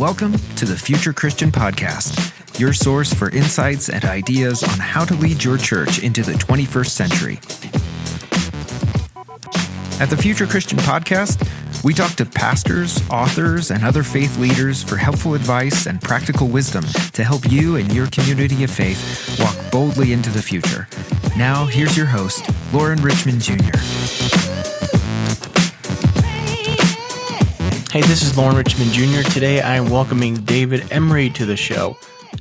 Welcome to the Future Christian Podcast, your source for insights and ideas on how to lead your church into the 21st century. At the Future Christian Podcast, we talk to pastors, authors, and other faith leaders for helpful advice and practical wisdom to help you and your community of faith walk boldly into the future. Now, here's your host, Lauren Richmond Jr. Hey, this is Lauren Richmond Jr. Today I am welcoming David Emery to the show.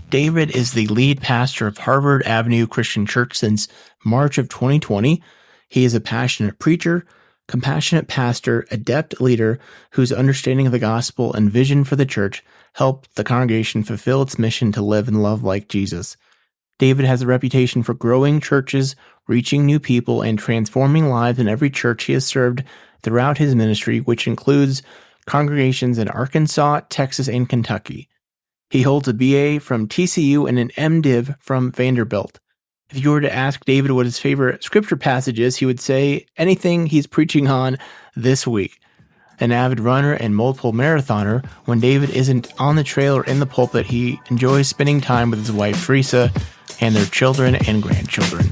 David is the lead pastor of Harvard Avenue Christian Church since March of 2020. He is a passionate preacher, compassionate pastor, adept leader whose understanding of the gospel and vision for the church helped the congregation fulfill its mission to live and love like Jesus. David has a reputation for growing churches, reaching new people, and transforming lives in every church he has served throughout his ministry, which includes congregations in Arkansas, Texas, and Kentucky. He holds a BA from TCU and an MDiv from Vanderbilt. If you were to ask David what his favorite scripture passage is, he would say anything he's preaching on this week. An avid runner and multiple marathoner, when David isn't on the trail or in the pulpit, he enjoys spending time with his wife Teresa and their children and grandchildren.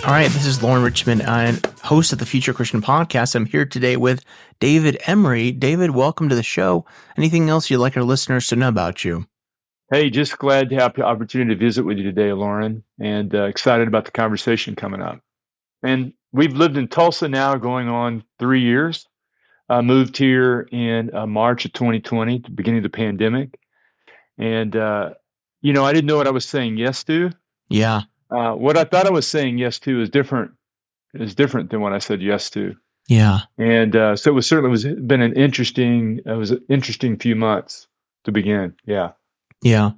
All right, this is Lauren Richmond. I'm host of the Future Christian Podcast. I'm here today with David Emery. David, welcome to the show. Anything else you'd like our listeners to know about you? Hey, just glad to have the opportunity to visit with you today, Lauren, and excited about the conversation coming up. And we've lived in Tulsa now going on 3 years. I moved here in March of 2020, the beginning of the pandemic. And, I didn't know what I was saying yes to. Yeah. What I thought I was saying yes to is different than what I said yes to. Yeah. And so it was been an interesting few months to begin. Yeah. Yeah.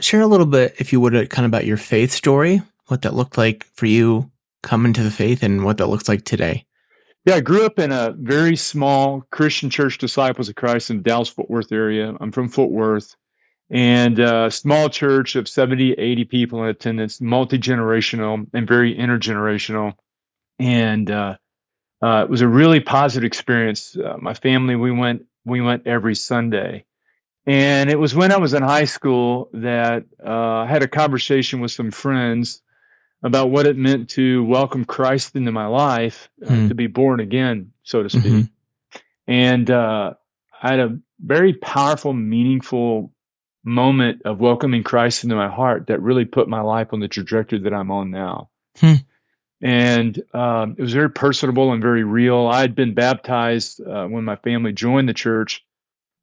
Share a little bit, if you would, kind of about your faith story, what that looked like for you coming to the faith and what that looks like today. Yeah, I grew up in a very small Christian church, Disciples of Christ, in the Dallas-Fort Worth area. I'm from Fort Worth. And a small church of 70, 80 people in attendance, multi-generational and very intergenerational. And it was a really positive experience. My family, we went every Sunday. And it was when I was in high school that I had a conversation with some friends about what it meant to welcome Christ into my life, to be born again, so to speak. Mm-hmm. And I had a very powerful, meaningful moment of welcoming Christ into my heart that really put my life on the trajectory that I'm on now. And it was very personable and very real. I had been baptized when my family joined the church,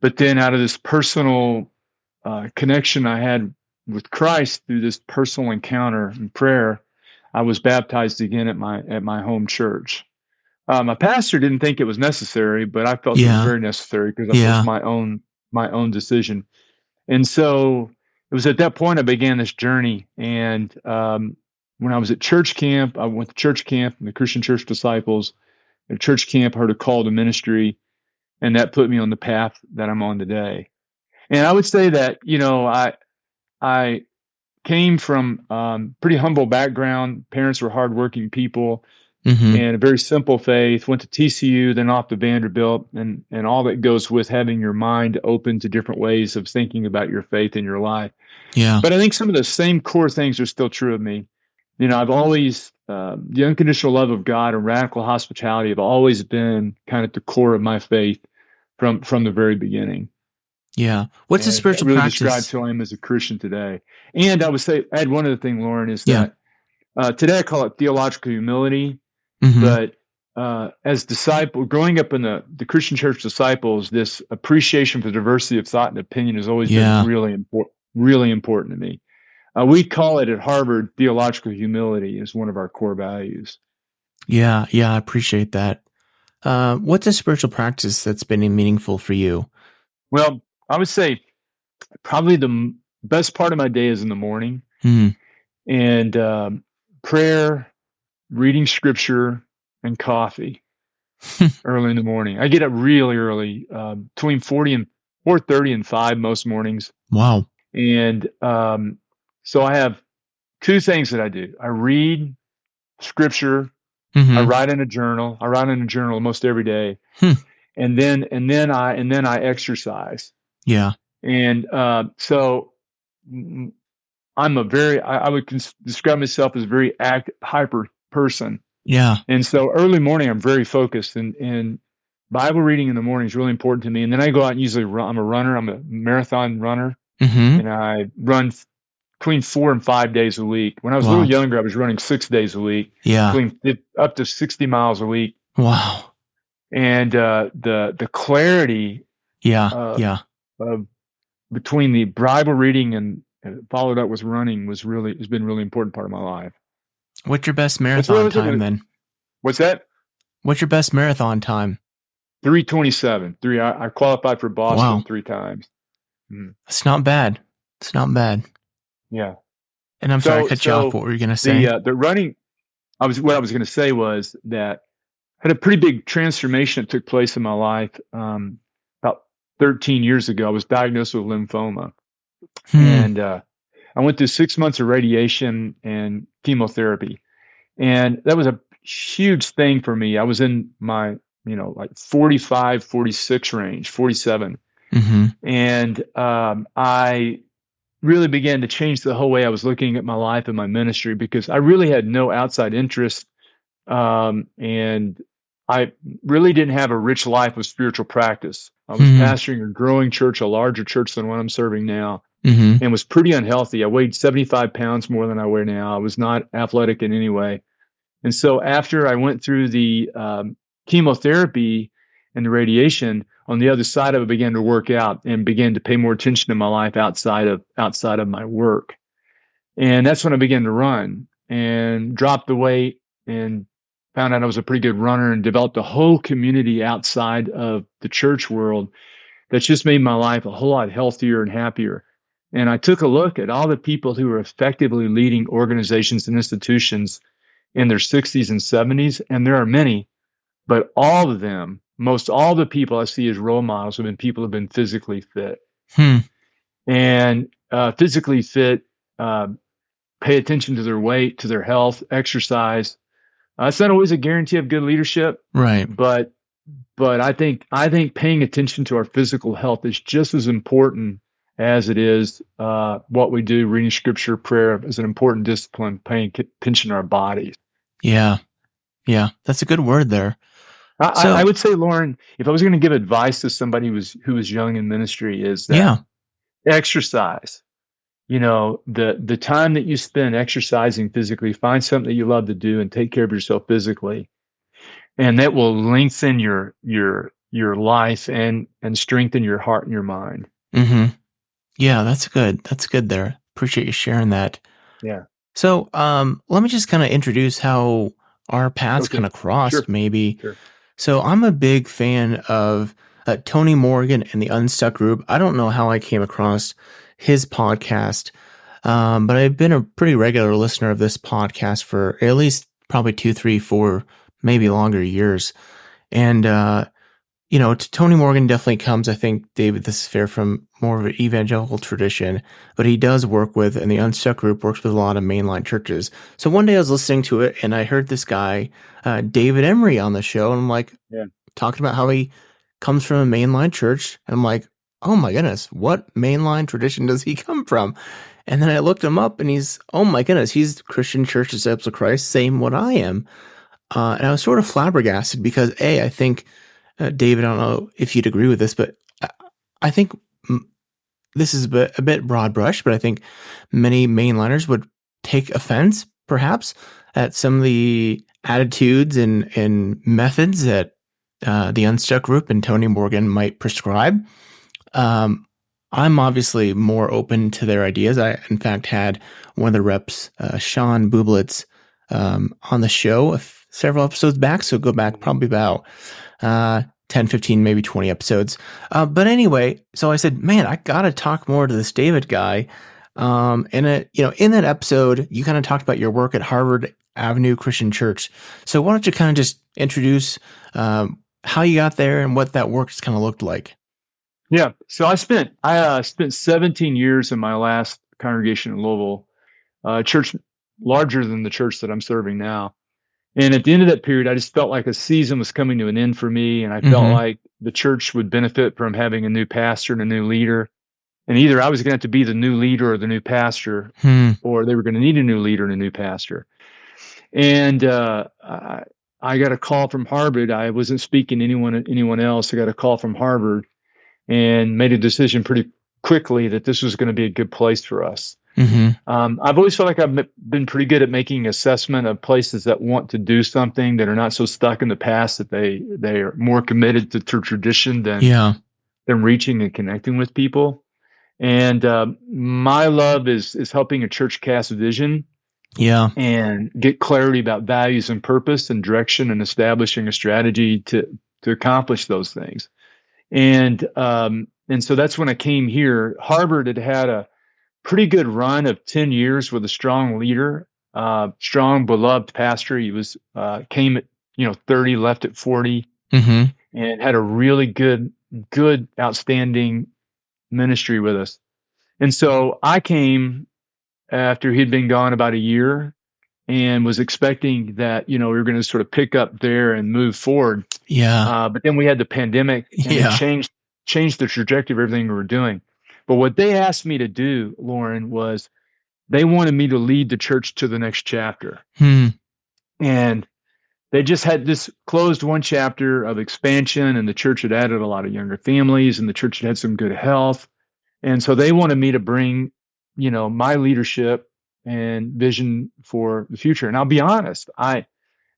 but then out of this personal connection I had with Christ through this personal encounter and prayer, I was baptized again at my home church. My pastor didn't think it was necessary, but I felt it was very necessary because it was my own decision. And so it was at that point I began this journey. And when I was at church camp, I went to church camp in the Christian Church Disciples. At church camp, I heard a call to ministry, and that put me on the path that I'm on today. And I would say that, I came from pretty humble background. Parents were hardworking people. Mm-hmm. And a very simple faith, went to TCU, then off to Vanderbilt, and all that goes with having your mind open to different ways of thinking about your faith in your life. Yeah. But I think some of the same core things are still true of me. I've always, the unconditional love of God and radical hospitality have always been kind of the core of my faith from the very beginning. Yeah. What's a spiritual really practice? Describes who I am as a Christian today. And I would say, add one other thing, Lauren, is that today I call it theological humility. Mm-hmm. But as growing up in the Christian Church Disciples, this appreciation for diversity of thought and opinion has always been really important to me. We call it at Harvard, theological humility is one of our core values. Yeah, I appreciate that. What's a spiritual practice that's been meaningful for you? Well, I would say probably the best part of my day is in the morning. Mm-hmm. And prayer, reading scripture, and coffee early in the morning. I get up really early, between 4:30 and 5 most mornings. Wow. And so I have two things that I do. I read scripture I write in a journal. I write in a journal almost every day. And then I exercise. Yeah. And so I'm I would describe myself as a very hyper person. Yeah. And so early morning, I'm very focused, and Bible reading in the morning is really important to me. And then I go out and usually run. I'm a runner. I'm a marathon runner, and I run between 4 and 5 days a week. When I was a little younger, I was running 6 days a week, up to 60 miles a week. Wow. And the clarity, of between the Bible reading and followed up with running has been a really important part of my life. What's your best marathon time then? What's that? What's your best marathon time? 3:27. I qualified for Boston 3 times. It's not bad. It's not bad. Yeah. And I'm sorry to cut you off. What were you going to say? The running, what I was going to say was that I had a pretty big transformation that took place in my life. About 13 years ago, I was diagnosed with lymphoma. And I went through 6 months of radiation and chemotherapy. And that was a huge thing for me. I was in my, like 45, 46 range, 47. And I really began to change the whole way I was looking at my life and my ministry, because I really had no outside interest. And I really didn't have a rich life of spiritual practice. I was pastoring a growing church, a larger church than what I'm serving now, and was pretty unhealthy. I weighed 75 pounds more than I weigh now. I was not athletic in any way. And so after I went through the chemotherapy and the radiation, on the other side of it, began to work out and began to pay more attention to my life outside of my work. And that's when I began to run and dropped the weight and found out I was a pretty good runner, and developed a whole community outside of the church world that's just made my life a whole lot healthier and happier. And I took a look at all the people who are effectively leading organizations and institutions in their 60s and 70s, and there are many, but all of them, most all the people I see as role models have been people who have been physically fit. And physically fit, pay attention to their weight, to their health, exercise. It's not always a guarantee of good leadership, right? But I think paying attention to our physical health is just as important as it is what we do. Reading scripture, prayer is an important discipline. Paying attention to our bodies. Yeah, that's a good word there. I would say, Lauren, if I was going to give advice to somebody who was young in ministry, is that exercise. The time that you spend exercising physically, find something that you love to do and take care of yourself physically, and that will lengthen your life and strengthen your heart and your mind. Yeah, that's good. That's good there. Appreciate you sharing that. Yeah. So, let me just kind of introduce how our paths kind of crossed, maybe. Sure. So I'm a big fan of Tony Morgan and the Unstuck group. I don't know how I came across his podcast, but I've been a pretty regular listener of this podcast for at least probably 2, 3, 4, maybe longer years. And, Tony Morgan definitely comes, I think, David, this is fair, from more of an evangelical tradition, but he does work with, and the Unstuck group works with a lot of mainline churches. So one day I was listening to it and I heard this guy, David Emery, on the show, and I'm like, talking about how he comes from a mainline church. And I'm like, oh my goodness, what mainline tradition does he come from? And then I looked him up and he's Christian Church Disciples of Christ, same what I am. And I was sort of flabbergasted because I think, David, I don't know if you'd agree with this, but I think this is a bit broad brush, but I think many mainliners would take offense, perhaps, at some of the attitudes and methods that the Unstuck group and Tony Morgan might prescribe. I'm obviously more open to their ideas. I, in fact, had one of the reps, Sean Bublitz, on the show several episodes back. So go back probably about 10, 15, maybe 20 episodes. But anyway, so I said, man, I got to talk more to this David guy. And in that episode, you kind of talked about your work at Harvard Avenue Christian Church. So why don't you kind of just introduce how you got there and what that work kind of looked like? Yeah. So I spent 17 years in my last congregation in Louisville, a church larger than the church that I'm serving now. And at the end of that period, I just felt like a season was coming to an end for me. And I felt like the church would benefit from having a new pastor and a new leader. And either I was going to have to be the new leader or the new pastor, or they were going to need a new leader and a new pastor. And I got a call from Harvard. I wasn't speaking to anyone else. I got a call from Harvard and made a decision pretty quickly that this was going to be a good place for us. I've always felt like I've been pretty good at making assessment of places that want to do something, that are not so stuck in the past, that they are more committed to tradition than reaching and connecting with people. And my love is helping a church cast vision, and get clarity about values and purpose and direction, and establishing a strategy to accomplish those things. And so that's when I came here. Harvard had a pretty good run of 10 years with a strong leader, strong, beloved pastor. He was came at 30, left at 40, and had a really good, outstanding ministry with us. And so I came after he'd been gone about a year, and was expecting that we were going to sort of pick up there and move forward. But then we had the pandemic, and it changed the trajectory of everything we were doing. But what they asked me to do, Lauren, was they wanted me to lead the church to the next chapter. And they just had this closed one chapter of expansion, and the church had added a lot of younger families, and the church had some good health. And so they wanted me to bring, my leadership and vision for the future. And I'll be honest, I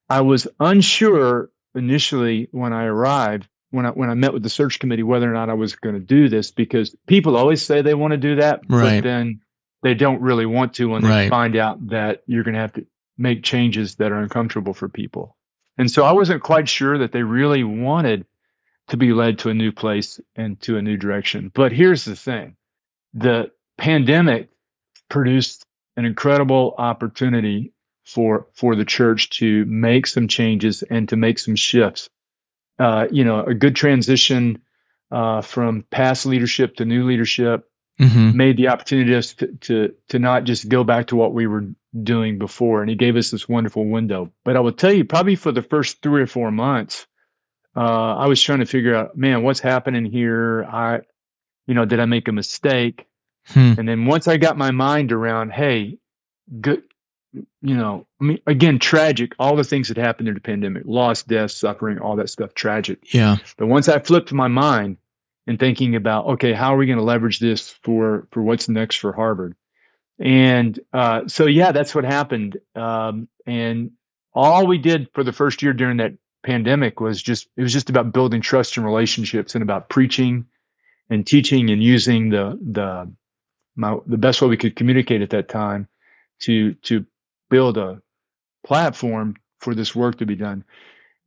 was unsure initially when I arrived, when I met with the search committee, whether or not I was going to do this, because people always say they want to do that, but then they don't really want to when they find out that you're going to have to make changes that are uncomfortable for people. And so I wasn't quite sure that they really wanted to be led to a new place and to a new direction. But here's the thing. The pandemic produced an incredible opportunity for the church to make some changes and to make some shifts. A good transition from past leadership to new leadership made the opportunity to not just go back to what we were doing before. And he gave us this wonderful window. But I will tell you, probably for the first 3 or 4 months, I was trying to figure out, man, what's happening here? Did I make a mistake? And then once I got my mind around, hey, good, again, tragic, all the things that happened during the pandemic, loss, death, suffering, all that stuff, tragic. But once I flipped my mind and thinking about, okay, how are we going to leverage this for what's next for Harvard? And so that's what happened. And all we did for the first year during that pandemic was just about building trust and relationships, and about preaching and teaching and using the best way we could communicate at that time to build a platform for this work to be done.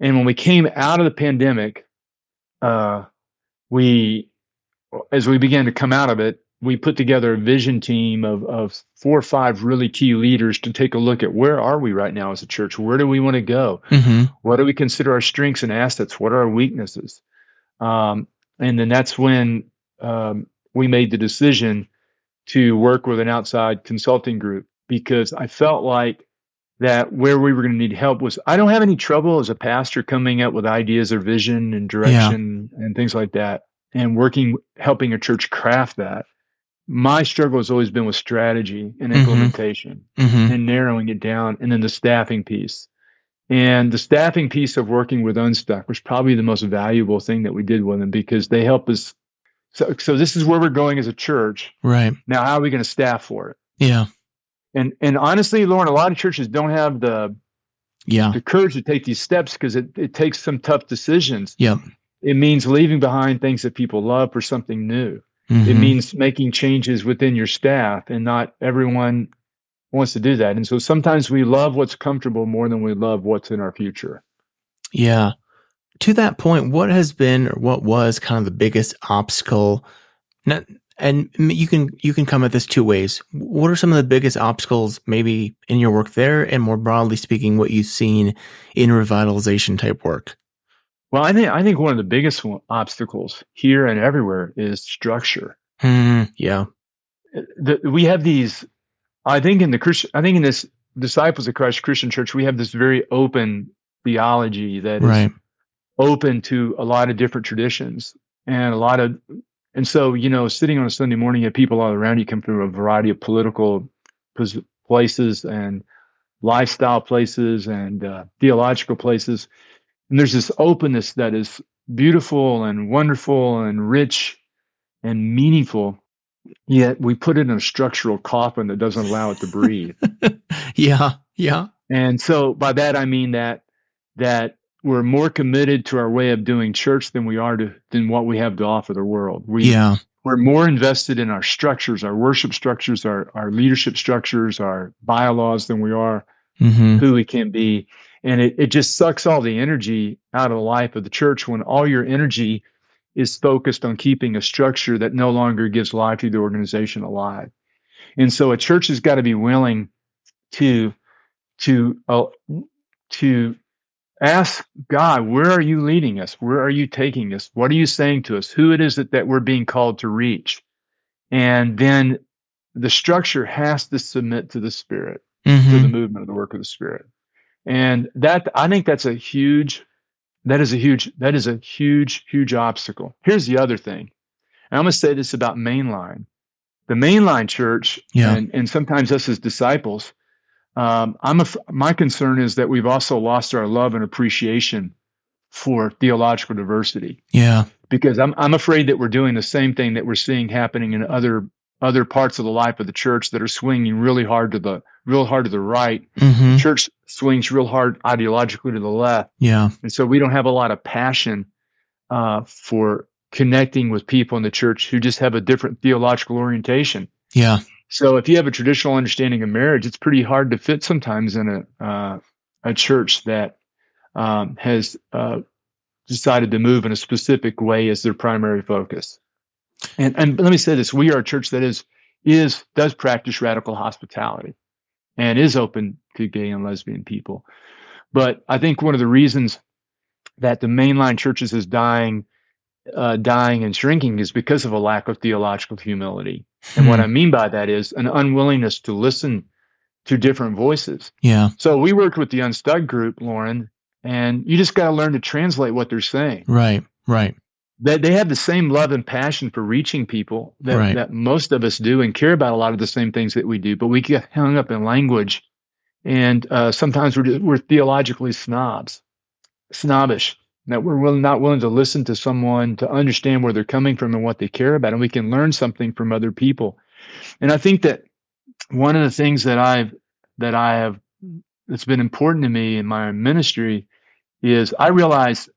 And when we came out of the pandemic, as we began to come out of it, we put together a vision team of 4 or 5 really key leaders to take a look at where are we right now as a church? Where do we want to go? What do we consider our strengths and assets? What are our weaknesses? And then that's when we made the decision to work with an outside consulting group, because I felt like that where we were going to need help was, I don't have any trouble as a pastor coming up with ideas or vision and direction and things like that, and helping a church craft that. My struggle has always been with strategy and implementation and narrowing it down, and then the staffing piece. And the staffing piece of working with Unstuck was probably the most valuable thing that we did with them, because they help us. So this is where we're going as a church. Right. Now, how are we going to staff for it? Yeah. And honestly, Lauren, a lot of churches don't have the courage to take these steps, because it takes some tough decisions. It means leaving behind things that people love for something new. It means making changes within your staff, and not everyone wants to do that. And so sometimes we love what's comfortable more than we love what's in our future. Yeah. To that point, what has been, or what was kind of the biggest obstacle? And you can come at this 2 ways. What are some of the biggest obstacles maybe in your work there, and more broadly speaking, what you've seen in revitalization type work? Well, I think one of the biggest obstacles here and everywhere is structure. We We have these. I think in this Disciples of Christ Christian Church, we have this very open theology that is Right. open to a lot of different traditions and and so, sitting on a Sunday morning, you have people all around you come from a variety of political places and lifestyle places and theological places. And there's this openness that is beautiful and wonderful and rich and meaningful. Yet we put it in a structural coffin that doesn't allow it to breathe. Yeah. And so by that, I mean that we're more committed to our way of doing church than what we have to offer the world. We're more invested in our structures, our worship structures, our leadership structures, our bylaws than we are who we can be. And it just sucks all the energy out of the life of the church when all your energy is focused on keeping a structure that no longer gives life to the organization alive. And so a church has got to be willing to ask God, where are you leading us? Where are you taking us? What are you saying to us? Who it is that we're being called to reach? And then the structure has to submit to the Spirit, to the movement of the work of the Spirit. And I think that is a huge obstacle. Here's the other thing. And I'm going to say this about Mainline. The Mainline church, and sometimes us as disciples, my concern is that we've also lost our love and appreciation for theological diversity. Yeah. Because I'm afraid that we're doing the same thing that we're seeing happening in other parts of the life of the church that are swinging real hard to the right. The church swings real hard ideologically to the left. Yeah. And so we don't have a lot of passion for connecting with people in the church who just have a different theological orientation. Yeah. So if you have a traditional understanding of marriage, it's pretty hard to fit sometimes in a church that has decided to move in a specific way as their primary focus. And let me say this: we are a church that does practice radical hospitality and is open to gay and lesbian people. But I think one of the reasons that the mainline churches is dying and shrinking is because of a lack of theological humility. And what I mean by that is an unwillingness to listen to different voices. Yeah. So we worked with the Unstuck group, Lauren, and you just got to learn to translate what they're saying. Right. They have the same love and passion for reaching people that most of us do and care about a lot of the same things that we do, but we get hung up in language. And sometimes we're theologically snobbish, that we're not willing to listen to someone to understand where they're coming from and what they care about, and we can learn something from other people. And I think that one of the things that's been important to me in my ministry is I realized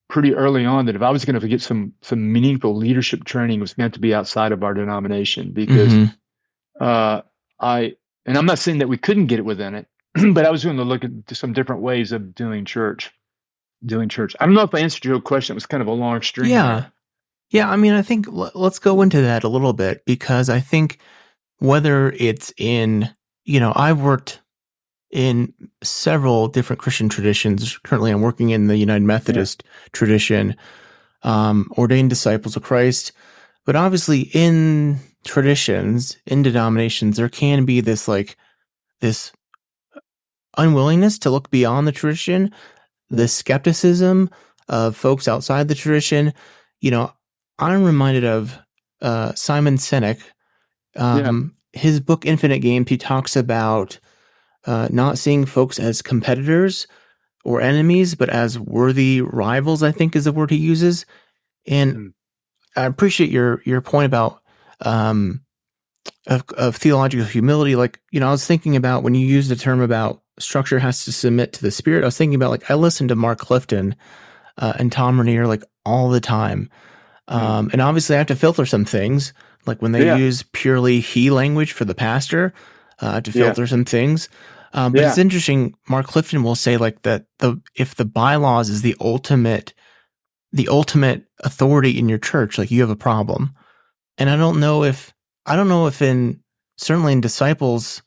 pretty early on that if I was going to get some meaningful leadership training, it was meant to be outside of our denomination, because and I'm not saying that we couldn't get it within it, but I was going to look at some different ways of doing church. I don't know if I answered your question. It was kind of a long string. Yeah. I mean, I think let's go into that a little bit, because I think whether it's in, I've worked in several different Christian traditions. Currently, I'm working in the United Methodist tradition, ordained disciples of Christ. But obviously in traditions, in denominations, there can be this unwillingness to look beyond the tradition, the skepticism of folks outside the tradition. I'm reminded of Simon Sinek. His book, Infinite Games, he talks about not seeing folks as competitors or enemies, but as worthy rivals, I think is the word he uses. And I appreciate your point about of theological humility. I was thinking about when you use the term about structure has to submit to the Spirit, I was thinking about I listen to Mark Clifton and Tom Rainier all the time. And obviously I have to filter some things, like when they use purely he language for the pastor, I have to filter some things. But it's interesting. Mark Clifton will say that if the bylaws is the ultimate authority in your church, you have a problem. And I don't know if certainly in disciples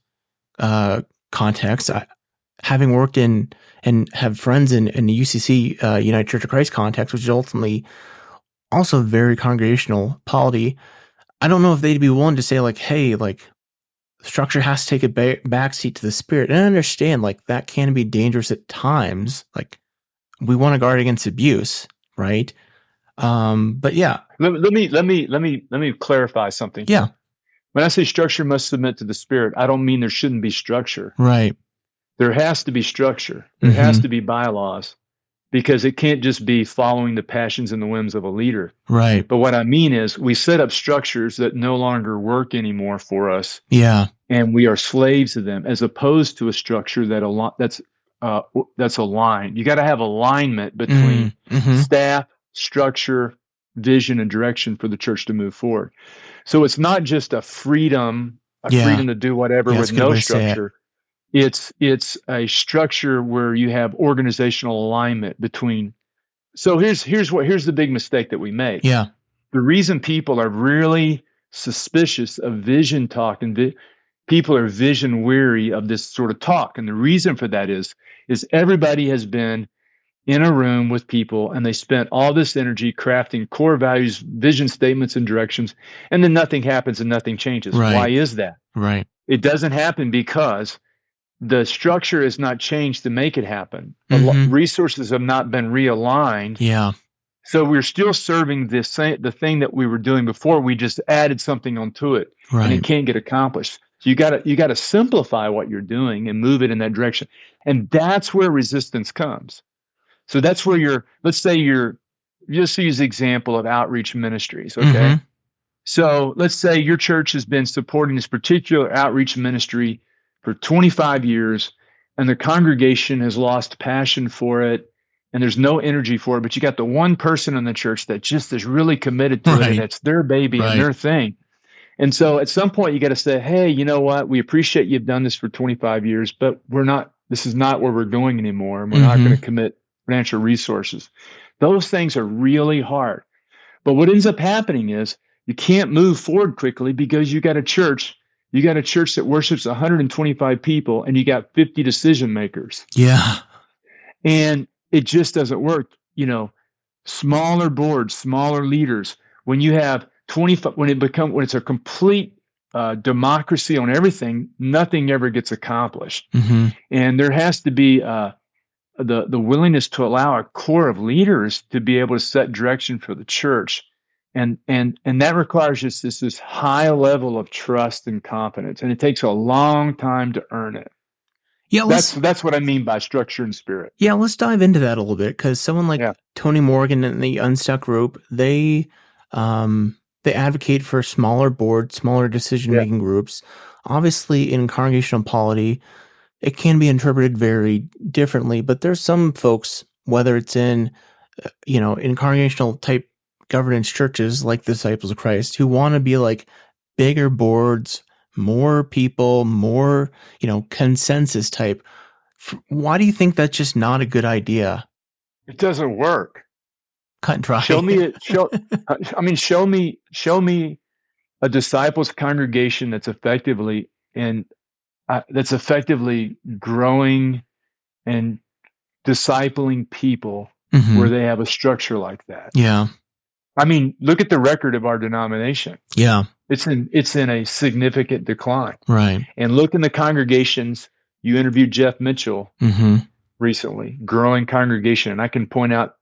context, having worked in and have friends in the UCC United Church of Christ context, which is ultimately also very congregational polity, I don't know if they'd be willing to say hey, structure has to take a backseat to the Spirit. And I understand, like, that can be dangerous at times. Like, we want to guard against abuse, right? But yeah. Let me clarify something. Yeah. When I say structure must submit to the Spirit, I don't mean there shouldn't be structure. Right. There has to be structure. There has to be bylaws, because it can't just be following the passions and the whims of a leader. Right. But what I mean is we set up structures that no longer work anymore for us. Yeah. And we are slaves of them, as opposed to a structure that's aligned. You got to have alignment between staff, structure, vision, and direction for the church to move forward. So it's not just a freedom to do whatever with no structure. It's a structure where you have organizational alignment between. So here's the big mistake that we make. Yeah. The reason people are really suspicious of vision talk and people are vision weary of this sort of talk. And the reason for that is everybody has been in a room with people and they spent all this energy crafting core values, vision statements, and directions, and then nothing happens and nothing changes. Right. Why is that? Right. It doesn't happen because the structure is not changed to make it happen. Resources have not been realigned. Yeah. So we're still serving the thing that we were doing before. We just added something onto it, and it can't get accomplished. So you got to simplify what you're doing and move it in that direction, and that's where resistance comes. So that's where let's just use the example of outreach ministries. Okay, so let's say your church has been supporting this particular outreach ministry for 25 years, and the congregation has lost passion for it, and there's no energy for it, but you got the one person in the church that just is really committed to it, and it's their baby and their thing. And so at some point you got to say, hey, you know what? We appreciate you've done this for 25 years, but this is not where we're going anymore, and we're not going to commit financial resources. Those things are really hard. But what ends up happening is you can't move forward quickly because you got a church that worships 125 people, and you got 50 decision makers. Yeah. And it just doesn't work. Smaller boards, smaller leaders. When you have 25, when it's a complete democracy on everything, nothing ever gets accomplished. And there has to be the willingness to allow a core of leaders to be able to set direction for the church. And that requires just this high level of trust and confidence, and it takes a long time to earn it. Yeah, that's what I mean by structure and spirit. Yeah, let's dive into that a little bit, because someone like Tony Morgan and the Unstuck group, they advocate for smaller boards, smaller decision-making groups. Obviously, in congregational polity, it can be interpreted very differently, but there's some folks, whether it's in congregational type governance churches like the Disciples of Christ, who want to be like bigger boards, more people, more, consensus type. Why do you think that's just not a good idea? It doesn't work. Cut and dry. Show me a disciples congregation that's effectively growing and discipling people where they have a structure like that. Yeah. I mean, look at the record of our denomination. Yeah. It's in a significant decline. Right. And look in the congregations. You interviewed Jeff Mitchell recently, growing congregation. And I can point out,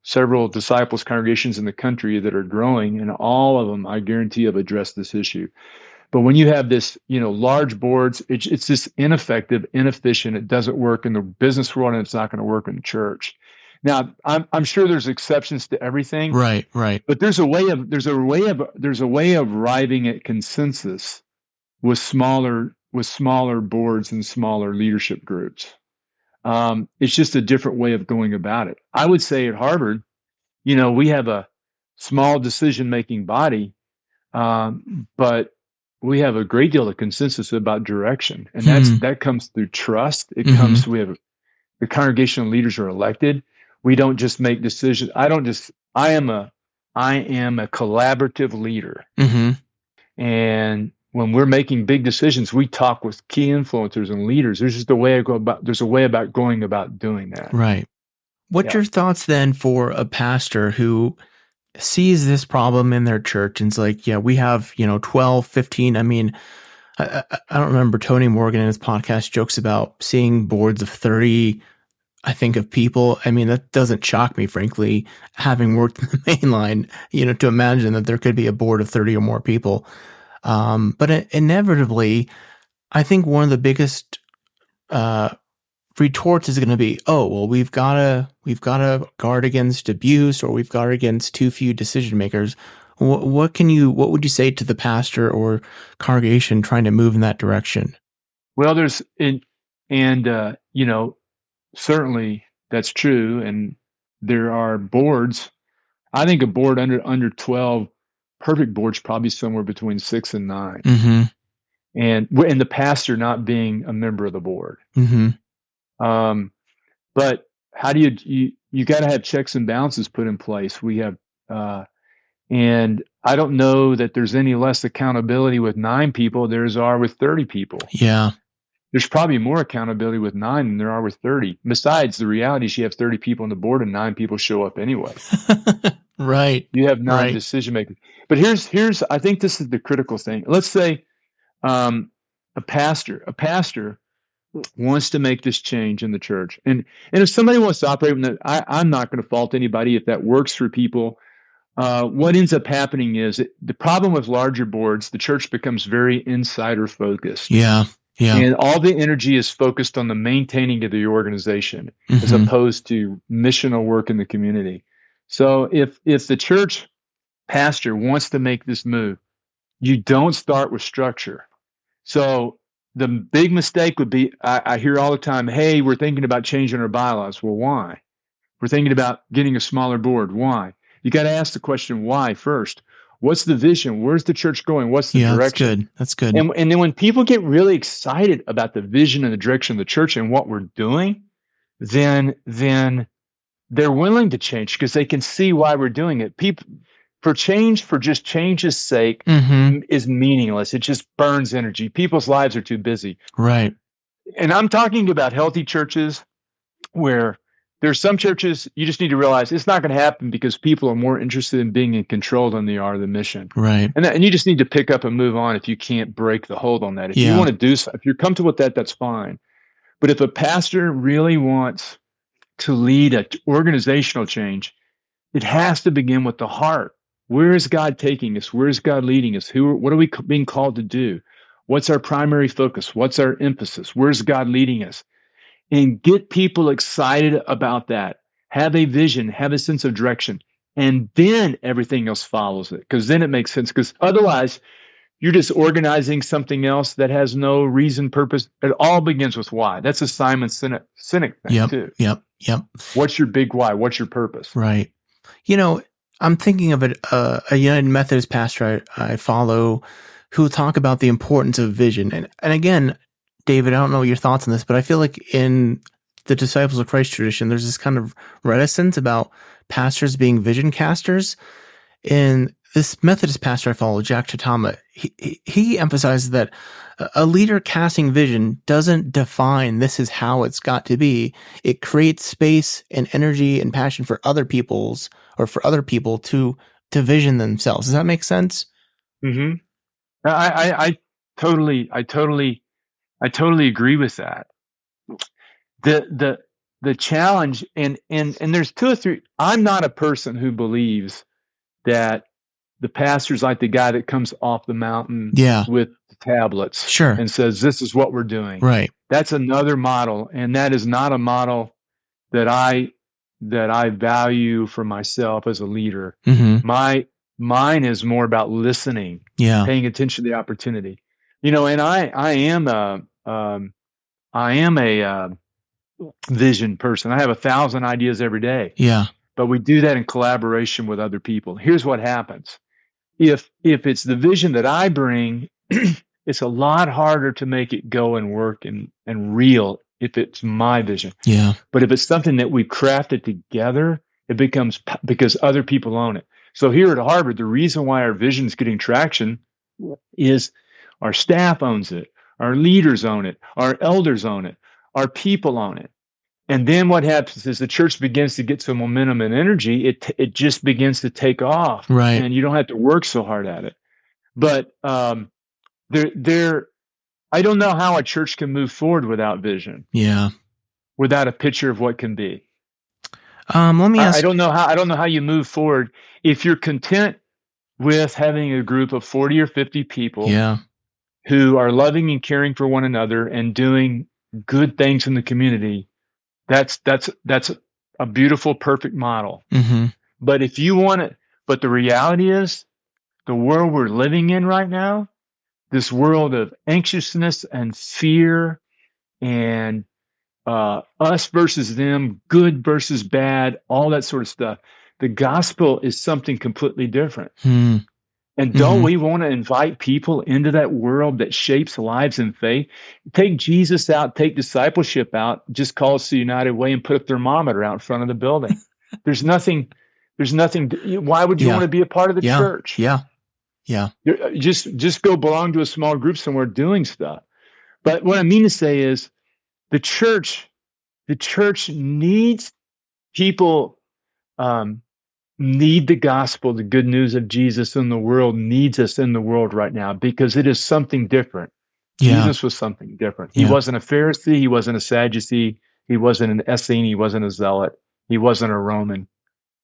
several disciples congregations in the country that are growing, and all of them, I guarantee, have addressed this issue. But when you have this, large boards, it's just ineffective, inefficient. It doesn't work in the business world, and it's not going to work in the church. Now, I'm sure there's exceptions to everything. Right. But there's a way of arriving at consensus with smaller boards and smaller leadership groups. It's just a different way of going about it. I would say at Harvard, we have a small decision-making body, but we have a great deal of consensus about direction, and that comes through trust. It comes. The congregational leaders are elected. We don't just make decisions. I am a collaborative leader. And when we're making big decisions, we talk with key influencers and leaders. There's a way about going about doing that. Right. What's your thoughts then for a pastor who sees this problem in their church and it's like, we have, 12, 15. I mean, I don't remember, Tony Morgan in his podcast jokes about seeing boards of 30, I think, of people. I mean, that doesn't shock me, frankly, having worked in the Mainline, to imagine that there could be a board of 30 or more people. But inevitably, I think one of the biggest retorts is going to be, oh, well, we've got to guard against abuse, or we've got against too few decision makers. What would you say to the pastor or congregation trying to move in that direction? Well, certainly that's true. And there are boards. I think a board under 12, perfect board's probably somewhere between 6 and 9. Mm-hmm. And the pastor not being a member of the board. Mm-hmm. But how do you got to have checks and balances put in place. We have, and I don't know that there's any less accountability with 9 people there's are with 30 people. Yeah. There's probably more accountability with 9 than there are with 30. Besides, the reality is you have 30 people on the board and 9 people show up anyway. Right. You have 9 decision makers. But here's I think this is the critical thing. Let's say a pastor wants to make this change in the church. And if somebody wants to operate with that, I'm not going to fault anybody if that works for people. What ends up happening is the problem with larger boards, the church becomes very insider focused. Yeah. Yeah. And all the energy is focused on the maintaining of the organization as opposed to missional work in the community. So if the church pastor wants to make this move, you don't start with structure. So the big mistake would be, I hear all the time, hey, we're thinking about changing our bylaws. Well, why? We're thinking about getting a smaller board. Why? You got to ask the question, why first? What's the vision? Where's the church going? What's the direction? That's good. And then when people get really excited about the vision and the direction of the church and what we're doing, then they're willing to change because they can see why we're doing it. For just change's sake is meaningless. It just burns energy. People's lives are too busy. Right. And I'm talking about healthy churches where there's some churches you just need to realize it's not going to happen because people are more interested in being in control than they are the mission. Right. And you just need to pick up and move on if you can't break the hold on that. If you want to do so, if you're comfortable with that, that's fine. But if a pastor really wants to lead an organizational change, it has to begin with the heart. Where is God taking us? Where is God leading us? What are we being called to do? What's our primary focus? What's our emphasis? Where's God leading us? And get people excited about that. Have a vision, have a sense of direction, and then everything else follows it. Because then it makes sense. Because otherwise, you're just organizing something else that has no reason, purpose. It all begins with why. That's a Simon Sinek thing too. Yep. What's your big why? What's your purpose? Right. I'm thinking of a United Methodist pastor I follow who talk about the importance of vision. And again, David, I don't know your thoughts on this, but I feel like in the Disciples of Christ tradition, there's this kind of reticence about pastors being vision casters. And this Methodist pastor I follow, Jack Chitama, he emphasizes that a leader casting vision doesn't define this is how it's got to be. It creates space and energy and passion for other people to vision themselves. Does that make sense? Mm-hmm. I totally agree with that. The challenge and there's 2 or 3. I'm not a person who believes that the pastor's like the guy that comes off the mountain with the tablets and says, this is what we're doing. Right. That's another model. And that is not a model that I value for myself as a leader. Mine is more about listening, paying attention to the opportunity. And I am a vision person. I have 1,000 ideas every day. Yeah. But we do that in collaboration with other people. Here's what happens. If it's the vision that I bring, it's a lot harder to make it go and work and real if it's my vision. Yeah. But if it's something that we've crafted together, it becomes because other people own it. So here at Harvard, the reason why our vision is getting traction is our staff owns it, our leaders own it, our elders own it, our people own it. And then what happens is the church begins to get some momentum and energy. It just begins to take off, right? And you don't have to work so hard at it. But there I don't know how a church can move forward without vision, Yeah. without a picture of what can be. Let me I ask. don't know how you move forward if you're content with having a group of 40 or 50 people Yeah. who are loving and caring for one another and doing good things in the community. That's a beautiful, perfect model. Mm-hmm. But if you want it, but the reality is, the world we're living in right now, this world of anxiousness and fear and us versus them, good versus bad, all that sort of stuff. The gospel is something completely different. Mm-hmm. And don't we want to invite people into that world that shapes lives in faith? Take Jesus out, take discipleship out, just call us the United Way and put a thermometer out in front of the building. There's nothing, why would you want to be a part of the church? Yeah. Just go belong to a small group somewhere doing stuff. But what I mean to say is the church needs people, need the gospel, the good news of Jesus in the world needs us in the world right now because it is something different. Yeah. Jesus was something different. He wasn't a Pharisee. He wasn't a Sadducee. He wasn't an Essene. He wasn't a Zealot. He wasn't a Roman.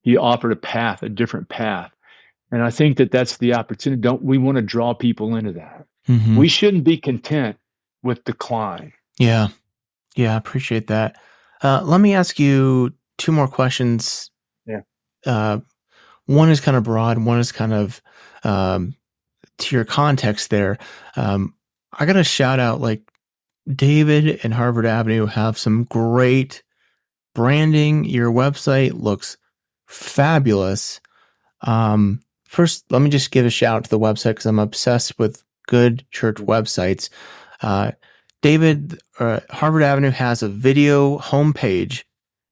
He offered a path, a different path. And I think that that's the opportunity. Don't we want to draw people into that? Mm-hmm. We shouldn't be content with decline. Yeah. Yeah. I appreciate that. Let me ask you two more questions. Yeah. One is kind of broad. One is kind of to your context there. I got to shout out, like, David and Harvard Avenue have some great branding. Your website looks fabulous. First, let me just give a shout out to the website because I'm obsessed with good church websites. David, Harvard Avenue has a video homepage.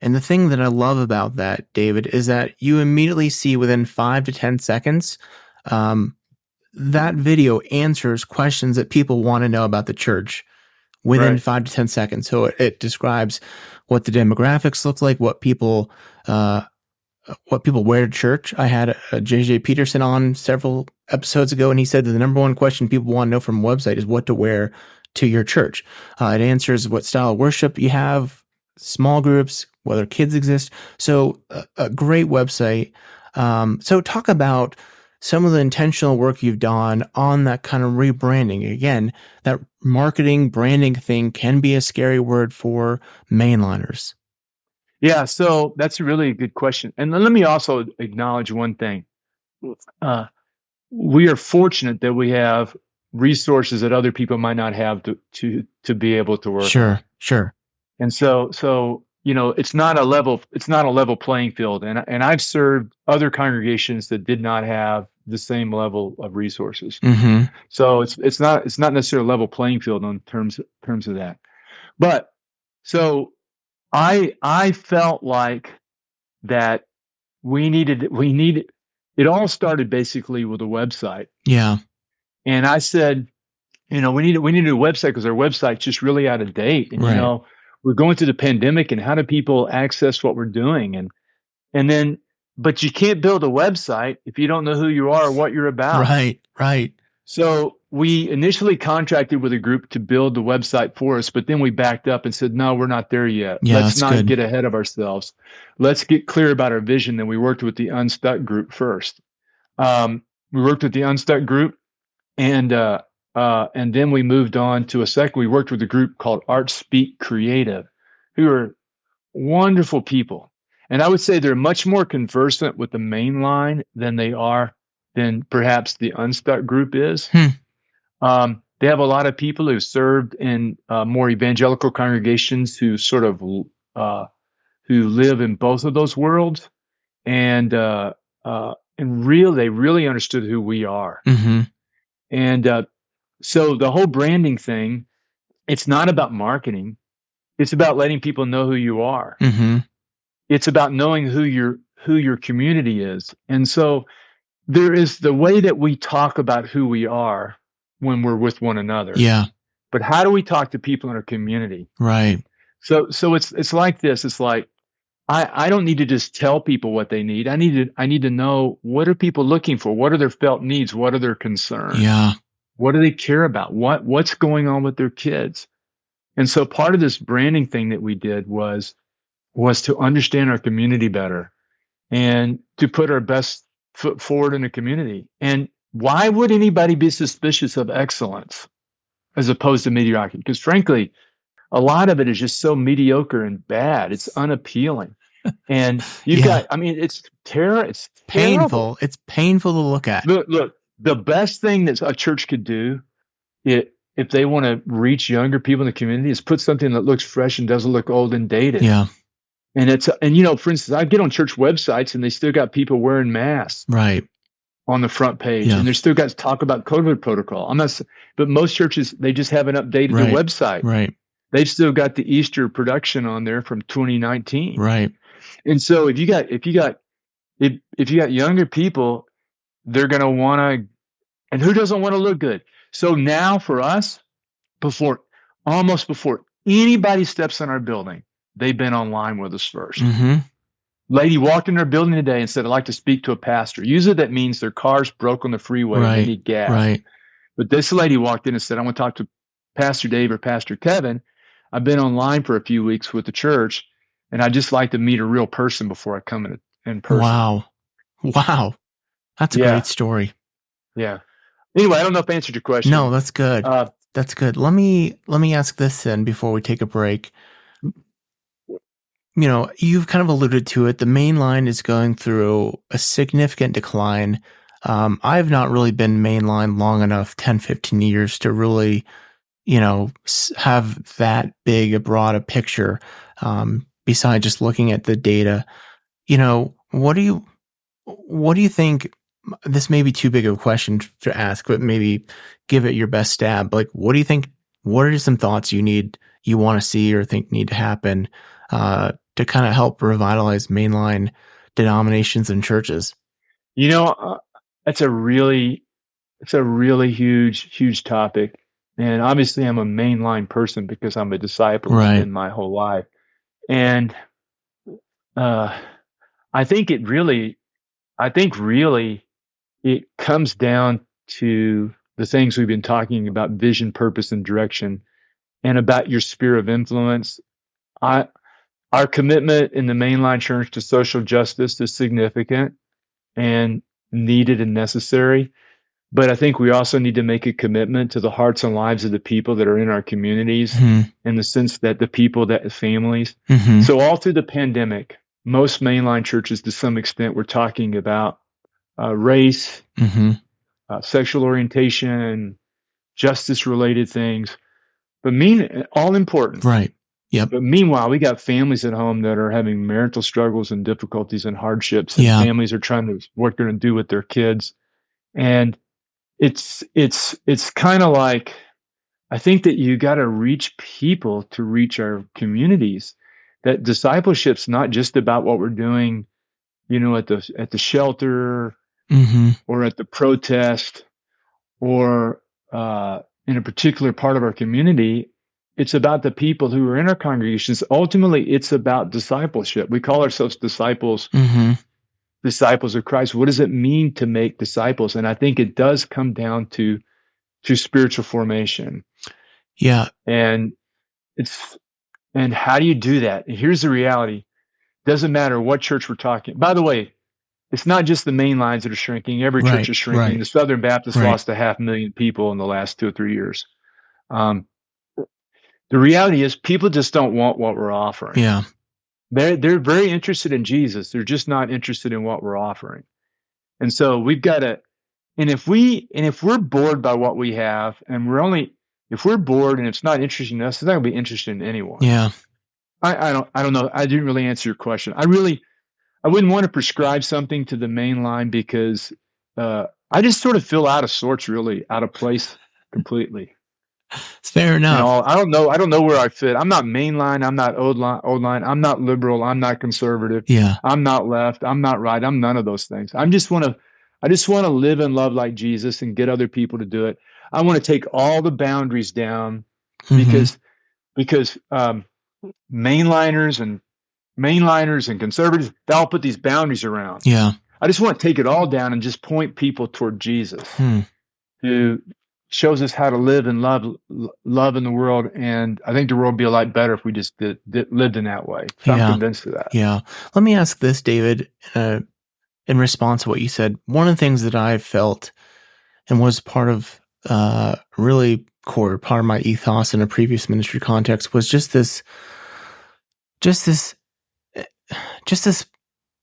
And the thing that I love about that, David, is that you immediately see within 5 to 10 seconds, that video answers questions that people want to know about the church within 5 to 10 seconds. So it describes what the demographics look like, what people wear to church. I had J.J. Peterson on several episodes ago, and he said that the number one question people want to know from a website is what to wear to your church. It answers what style of worship you have, small groups, whether kids exist. So a great website. So talk about some of the intentional work you've done on that kind of rebranding. Again, that marketing, branding thing can be a scary word for mainliners. Yeah, so that's a really good question. And let me also acknowledge one thing. We are fortunate that we have resources that other people might not have to be able to work. Sure. And so it's not a level playing field. And I've served other congregations that did not have the same level of resources. Mm-hmm. So it's not necessarily a level playing field in terms of that. But so I felt like that we needed it all started basically with a website. Yeah. And I said, we need a website because our website's just really out of date. And we're going through the pandemic, and how do people access what we're doing? And then, but you can't build a website if you don't know who you are or what you're about. Right. So we initially contracted with a group to build the website for us, but then we backed up and said, no, we're not there yet. Yeah, let's not get ahead of ourselves. Let's get clear about our vision. Then we worked with the Unstuck group first. We worked with the Unstuck group, and then we moved on to a second. We worked with a group called Art Speak Creative, who are wonderful people. And I would say they're much more conversant with the Mainline than perhaps the Unstuck group is. They have a lot of people who served in more evangelical congregations who sort of who live in both of those worlds, and they really understood who we are. Mm-hmm. And so the whole branding thing, it's not about marketing. It's about letting people know who you are. Mm-hmm. It's about knowing who your community is. And so there is the way that we talk about who we are when we're with one another. Yeah. But how do we talk to people in our community? Right. So it's like this. It's like I don't need to just tell people what they need. I need to know, what are people looking for? What are their felt needs? What are their concerns? Yeah. What do they care about? What's going on with their kids? And so part of this branding thing that we did was to understand our community better and to put our best foot forward in the community. And why would anybody be suspicious of excellence as opposed to mediocrity? Because frankly, a lot of it is just so mediocre and bad. It's unappealing. And you've got, I mean, it's it's painful. It's painful to look at. Look, the best thing that a church could do, if they want to reach younger people in the community, is put something that looks fresh and doesn't look old and dated. Yeah. And you know, for instance, I get on church websites and they still got people wearing masks. Right. On the front page, yeah. and they're still got to talk about COVID protocol. But most churches, they just haven't updated their website. Right. They've still got the Easter production on there from 2019. Right. And so if you got younger people, they're going to want to, and who doesn't want to look good? So now for us, before anybody steps in our building, they've been online with us first. Mm-hmm. Lady walked in our building today and said, I'd like to speak to a pastor. Usually that means their car's broke on the freeway and they need gas. Right. But this lady walked in and said, I want to talk to Pastor Dave or Pastor Kevin. I've been online for a few weeks with the church, and I'd just like to meet a real person before I come in person. Wow. That's a great story. Yeah. Anyway, I don't know if I answered your question. No, that's good. That's good. Let me ask this then before we take a break. You know, you've kind of alluded to it. The Mainline is going through a significant decline. I've not really been Mainline long enough, 10, 15 years, to really, you know, have that big a broad a picture, besides just looking at the data. You know, what do you think? This may be too big of a question to ask, but maybe give it your best stab. Like, what do you think? What are some thoughts you want to see or think need to happen to kind of help revitalize mainline denominations and churches? You know, it's a really huge topic. And obviously I'm a mainline person because I'm a disciple in my whole life. And I think really it comes down to the things we've been talking about: vision, purpose, and direction, and about your sphere of influence. Our commitment in the mainline church to social justice is significant and needed and necessary. But I think we also need to make a commitment to the hearts and lives of the people that are in our communities, in the sense that families. Mm-hmm. So all through the pandemic, most mainline churches, to some extent, were talking about race, sexual orientation, justice-related things, but all important. Right. Yep. But meanwhile, we got families at home that are having marital struggles and difficulties and hardships, and families are trying to what they're going to do with their kids. And it's kind of like, I think that you got to reach people to reach our communities. That discipleship's not just about what we're doing, you know, at the shelter, or at the protest, or in a particular part of our community. It's about the people who are in our congregations. Ultimately, it's about discipleship. We call ourselves disciples, disciples of Christ. What does it mean to make disciples? And I think it does come down to spiritual formation. Yeah. And how do you do that? And here's the reality. Doesn't matter what church we're talking. By the way, it's not just the main lines that are shrinking. Every church is shrinking. Right. The Southern Baptist lost 500,000 people in the last 2 or 3 years. The reality is people just don't want what we're offering. Yeah. They're very interested in Jesus. They're just not interested in what we're offering. And so we've got to, and if we're bored by what we have, and if we're bored and it's not interesting to us, it's not going to be interesting to anyone. Yeah. I don't know. I didn't really answer your question. I wouldn't want to prescribe something to the main line because I just sort of feel out of sorts, really out of place completely. It's fair enough. You know, I don't know where I fit. I'm not mainline. I'm not old line. I'm not liberal. I'm not conservative. Yeah. I'm not left. I'm not right. I'm none of those things. I just want to live and love like Jesus and get other people to do it. I want to take all the boundaries down because mainliners and conservatives, they all put these boundaries around. Yeah. I just want to take it all down and just point people toward Jesus, who shows us how to live and love in the world. And I think the world would be a lot better if we just lived in that way. So I'm convinced of that. Yeah. Let me ask this, David, in response to what you said. One of the things that I felt and was part of really core part of my ethos in a previous ministry context was just this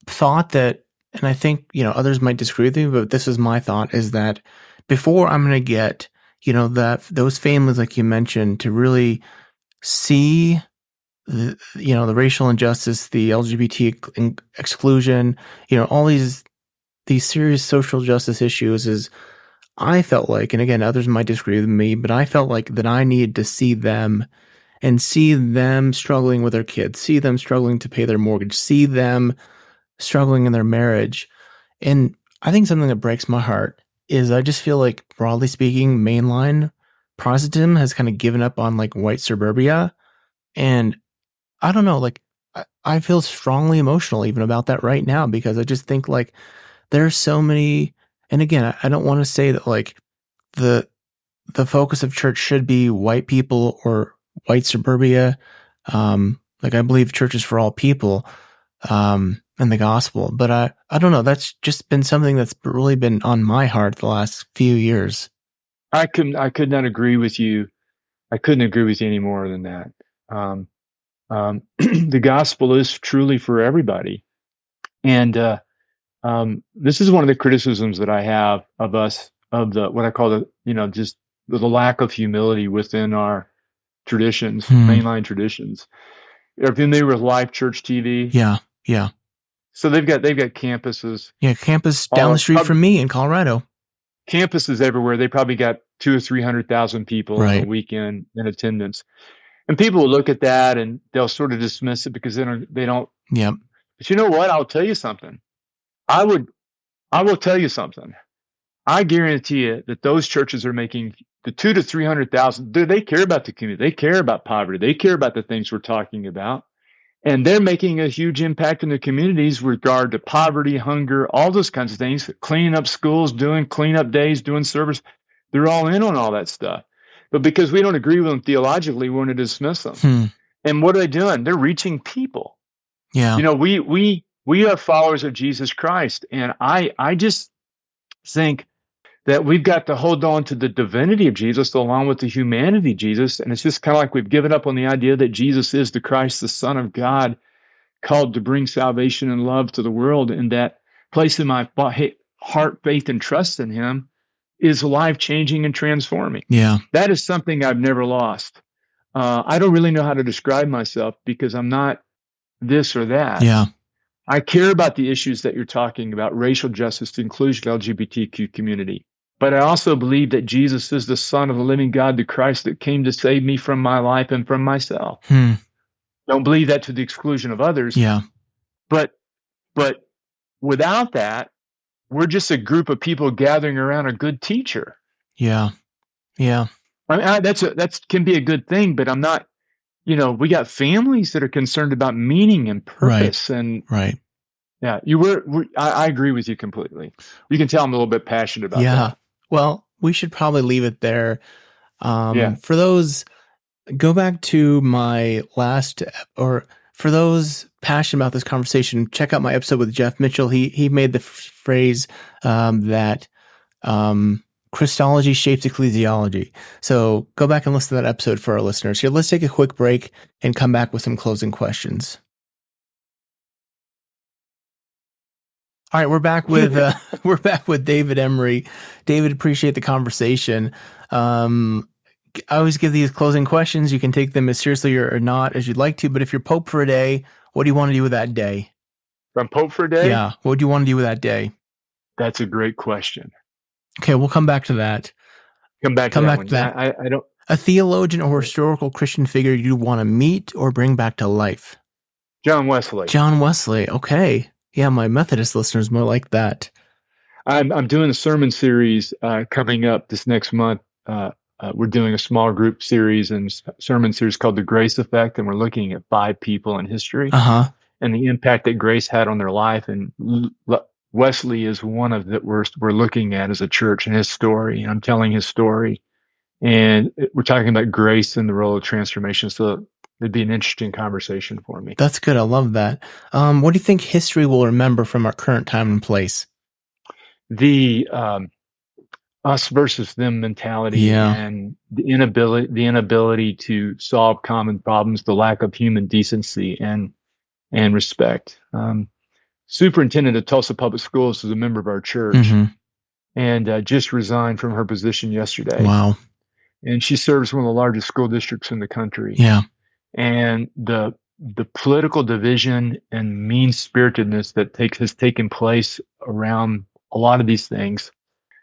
thought that, and I think, others might disagree with me, but this is my thought, is that before I'm going to get, those families, like you mentioned, to really see the racial injustice, the LGBT exclusion, all these serious social justice issues, is I felt like, and again, others might disagree with me, but I felt like that I needed to see them and see them struggling with their kids, see them struggling to pay their mortgage, see them struggling in their marriage. And I think something that breaks my heart is I just feel like, broadly speaking, mainline Protestantism has kind of given up on like white suburbia. And I don't know, like I feel strongly emotional even about that right now, because I just think like there's so many, and again, I don't want to say that like the focus of church should be white people or white suburbia. Like I believe church is for all people, in the gospel, but I don't know. That's just been something that's really been on my heart the last few years. I could not agree with you. I couldn't agree with you any more than that. The gospel is truly for everybody. And, this is one of the criticisms that I have of us, of what I call just the lack of humility within our traditions, mainline traditions. Are you familiar with Live Church TV? Yeah. So they've got campuses. Yeah, campus down the street from me in Colorado. Campuses everywhere. They probably got 200,000 or 300,000 people in a weekend in attendance. And people will look at that and they'll sort of dismiss it because they don't. Yeah. But you know what? I'll tell you something. I will tell you something. I guarantee you that those churches are making the 200,000 to 300,000. They care about the community. They care about poverty. They care about the things we're talking about. And they're making a huge impact in the communities with regard to poverty, hunger, all those kinds of things, cleaning up schools, doing cleanup days, doing service. They're all in on all that stuff. But because we don't agree with them theologically, we want to dismiss them. And what are they doing? They're reaching people. Yeah. We are followers of Jesus Christ. And I just think that we've got to hold on to the divinity of Jesus along with the humanity of Jesus. And it's just kind of like we've given up on the idea that Jesus is the Christ, the Son of God, called to bring salvation and love to the world. And that placing my heart, faith, and trust in him is life-changing and transforming. Yeah. That is something I've never lost. I don't really know how to describe myself because I'm not this or that. Yeah. I care about the issues that you're talking about, racial justice, the inclusion of the LGBTQ community. But I also believe that Jesus is the Son of the living God, the Christ that came to save me from my life and from myself. Don't believe that to the exclusion of others. Yeah. But without that, we're just a group of people gathering around a good teacher. Yeah. Yeah. I mean, that can be a good thing, but I'm not, we got families that are concerned about meaning and purpose. Right. Yeah, I agree with you completely. You can tell I'm a little bit passionate about that. Yeah. Well, we should probably leave it there. For those, go back to my last, or for those passionate about this conversation, check out my episode with Jeff Mitchell. He made the phrase that Christology shapes ecclesiology. So go back and listen to that episode for our listeners. Here, let's take a quick break and come back with some closing questions. All right, we're back with David Emery. David, appreciate the conversation. I always give these closing questions. You can take them as seriously or not as you'd like to, but if you're Pope for a day, what do you want to do with that day? If I'm Pope for a day? Yeah, what do you want to do with that day? That's a great question. Okay, we'll come back to that. Come back to that. I don't. A theologian or historical Christian figure you want to meet or bring back to life? John Wesley. John Wesley. Okay. Yeah, my Methodist listeners more like that. I'm doing a sermon series coming up this next month. We're doing a small group series and sermon series called The Grace Effect, and we're looking at 5 people in history and the impact that grace had on their life. And Wesley is one of that we're looking at as a church and his story. I'm telling his story And we're talking about grace and the role of transformation. So it'd be an interesting conversation for me. That's good. I love that. What do you think history will remember from our current time and place? The us versus them mentality and the inability to solve common problems, the lack of human decency and respect. Superintendent of Tulsa Public Schools is a member of our church and just resigned from her position yesterday. Wow. And she serves one of the largest school districts in the country. Yeah. And the political division and mean-spiritedness that has taken place around a lot of these things,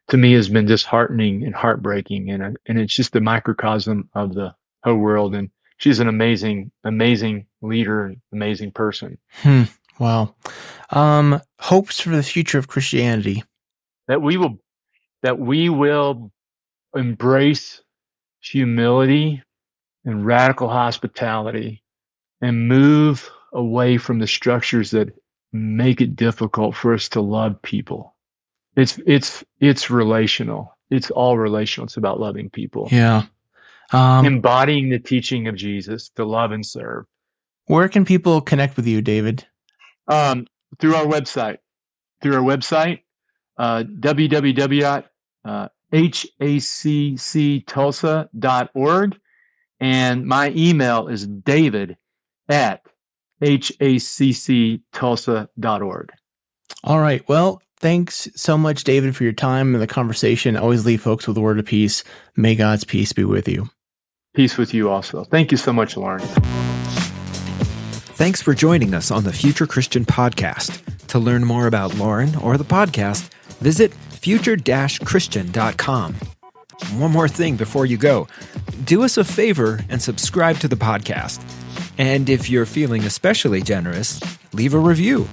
to me, has been disheartening and heartbreaking. And it's just a microcosm of the whole world. And she's an amazing, amazing leader, amazing person. Wow. Hopes for the future of Christianity. That we will embrace humility and radical hospitality and move away from the structures that make it difficult for us to love people. It's relational. It's all relational. It's about loving people. Yeah. Embodying the teaching of Jesus to love and serve. Where can people connect with you, David? Through our website. www.hacctulsa.org. And my email is david@hacctulsa.org. All right. Well, thanks so much, David, for your time and the conversation. Always leave folks with a word of peace. May God's peace be with you. Peace with you also. Thank you so much, Lauren. Thanks for joining us on the Future Christian Podcast. To learn more about Lauren or the podcast, visit future-christian.com. One more thing before you go. Do us a favor and subscribe to the podcast. And if you're feeling especially generous, leave a review.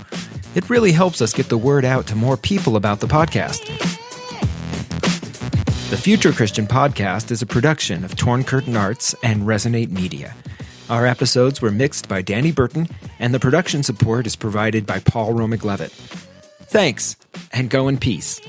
It really helps us get the word out to more people about the podcast. The Future Christian Podcast is a production of Torn Curtain Arts and Resonate Media. Our episodes were mixed by Danny Burton, and the production support is provided by Paul Romick-Levitt. Thanks, and go in peace.